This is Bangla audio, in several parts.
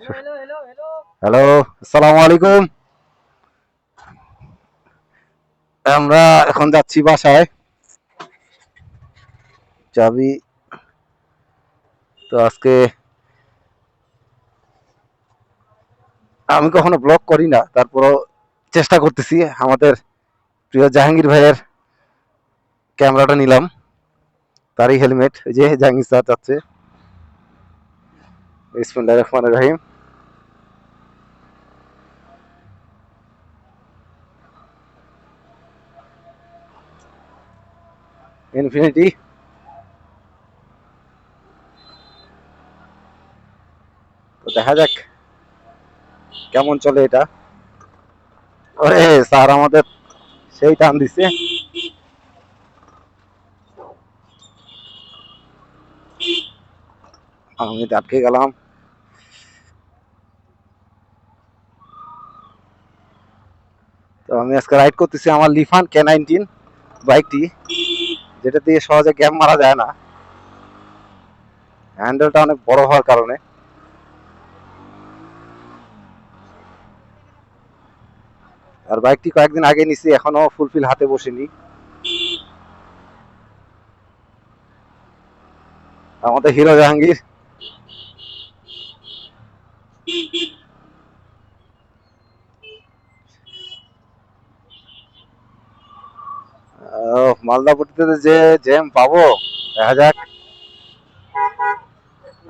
হ্যালো, আসসালামু আলাইকুম। আমরা এখন যাচ্ছি বাসায়। চাবি তো আজকে আমি কখনো ব্লগ করি না, তারপরও চেষ্টা করতেছি। আমাদের প্রিয় জাহাঙ্গীর ভাইয়ের ক্যামেরাটা নিলাম, তারই হেলমেট। এই যে জাহাঙ্গীর স্যার যাচ্ছে। বিসমিল্লাহির রহমানির রহিম। ইনফিনিটি। তো দেখা যাক কেমন চলে এটা। ওরে স্যার আমাদের সেই টান দিছে। আমি আটকে গেলাম। তো আমি আজকে রাইড করতেছি আমার লিফান K19 বাইকটি, যেটা দিয়ে সহজে গ্যাপ মারা যায় না, হ্যান্ডেলটা অনেক বড় হওয়ার কারণে। আর বাইকটি কয়েকদিন আগে নিছি, এখনো ফুলফিল হাতে বসেনি। আমাদের হিরো জাহাঙ্গীর। মালদাপট্টিতে যে জ্যাম পাবো, দেখা যাক।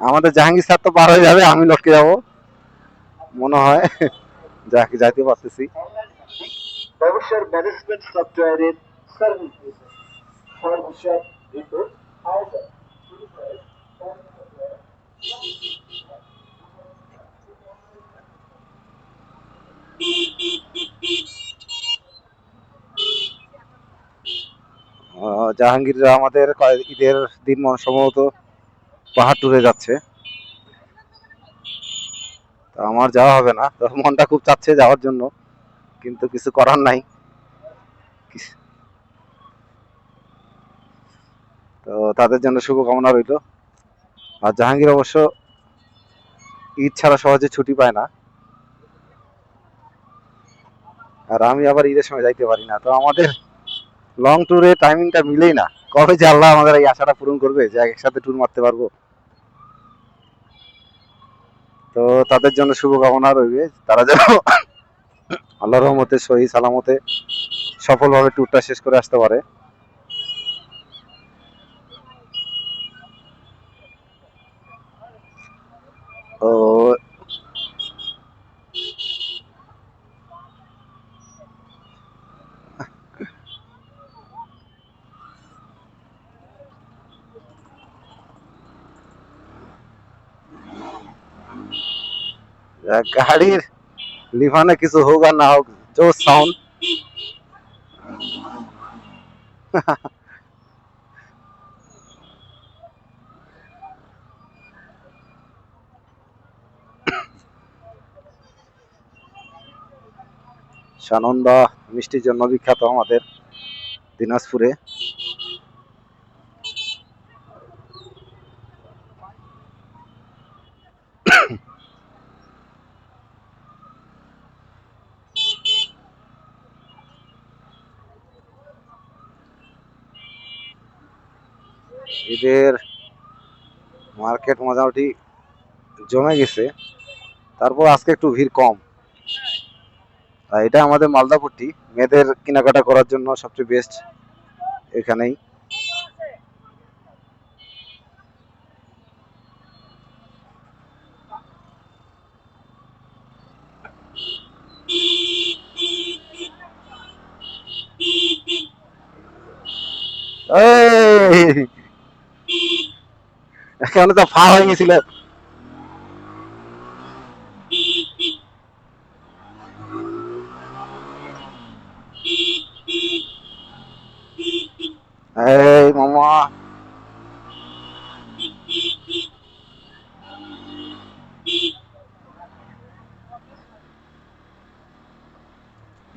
আমাদের জাহাঙ্গীর স্যার তো পার হয়ে যাবে, আমি লটকে যাবো মনে হয়। যাকে যাইতে পারতেছি। ব্যবসার ম্যানেজমেন্ট সফটওয়্যারের সার্ভিস সর্বশেষ রিপোর্ট আওতায়। জাহাঙ্গীররা আমাদের ঈদের দিন সম্ভবত পাহাড় ট্যুরে যাচ্ছে। তো আমার যাওয়া হবে না, তো মনটা খুব চাচ্ছে যাওয়ার জন্য, কিন্তু কিছু করার নাই। তো তাদের জন্য শুভকামনা রইল। আর জাহাঙ্গীর অবশ্য ঈদ ছাড়া সহজে ছুটি পায় না, আর আমি আবার ঈদের সময় যাইতে পারি না। তো আমাদের লং ট্যুরে টাইমিংটা মিলেই না। কবে যে আল্লাহ আমাদের এই আশাটা পূরণ করবে যে একসাথে ট্যুর মারতে পারবো। তো তাদের জন্য শুভকামনা রইবে, তারা যেন আল্লাহর রহমতে সহি সালামতে সফলভাবে ট্যুরটা শেষ করে আসতে পারে। তো গাড়ির লিভানে কিছু হোক আর না হোক, জোর সাউন্ড। সানন্দা মিষ্টির জন্য বিখ্যাত আমাদের দিনাজপুরে। ঈদের মার্কেট মোটামুটি জমে গেছে, তারপর আজকে একটু ভিড় কম। এটা আমাদের মালদাপট্টি, মেয়েদের কেনাকাটা করার জন্য সবচেয়ে বেস্ট এখানেই। এখানে তো ফা হয়ে গেছিল। এই মামা,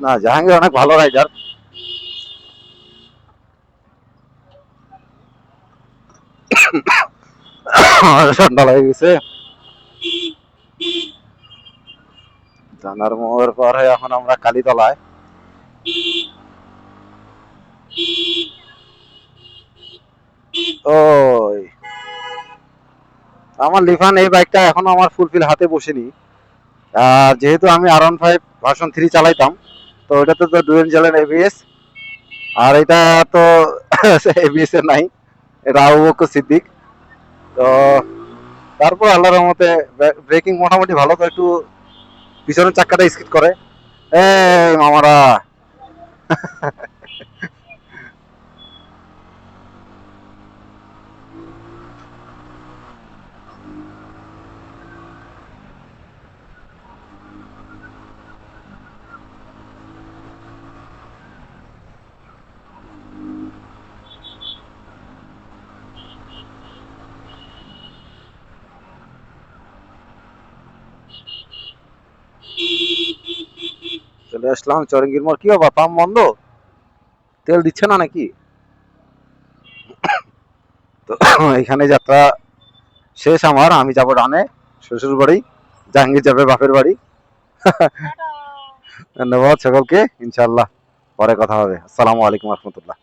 না জাহাঙ্গীর অনেক ভালো রাইডার। ঠান্ডা লেগে গেছে। জানার মোড় পর হয়ে এখন আমরা কালীতলায়। ওই আমার লিফান এই বাইকটা এখনো আমার ফুলফিল হাতে বসেনি। আর যেহেতু আমি R15 ভার্সন 3 চালাইতাম, তো ওইটাতে তো ডুয়েল জ্বালের এবিএস, আর এটা তো এবিএস এর নাই, এটা আবু বকর সিদ্দিক। তো তারপর আল্লাহর রহমতে ব্রেকিং মোটামুটি ভালো, তো একটু পিছনের চাক্কাটা স্কিড করে। এই মামারা চলে আসলাম চরঙ্গীর মোড়। কি বাবা, পাম্প বন্ধ, তেল দিচ্ছে না নাকি? তো এখানে যাত্রা শেষ আমার। আমি যাব ডানে শ্বশুর বাড়ি, জাহাঙ্গীর যাবে বাপের বাড়ি। ধন্যবাদ সকলকে, ইনশাল্লাহ পরে কথা হবে। আসসালামু আলাইকুম রহমতুল্লাহ।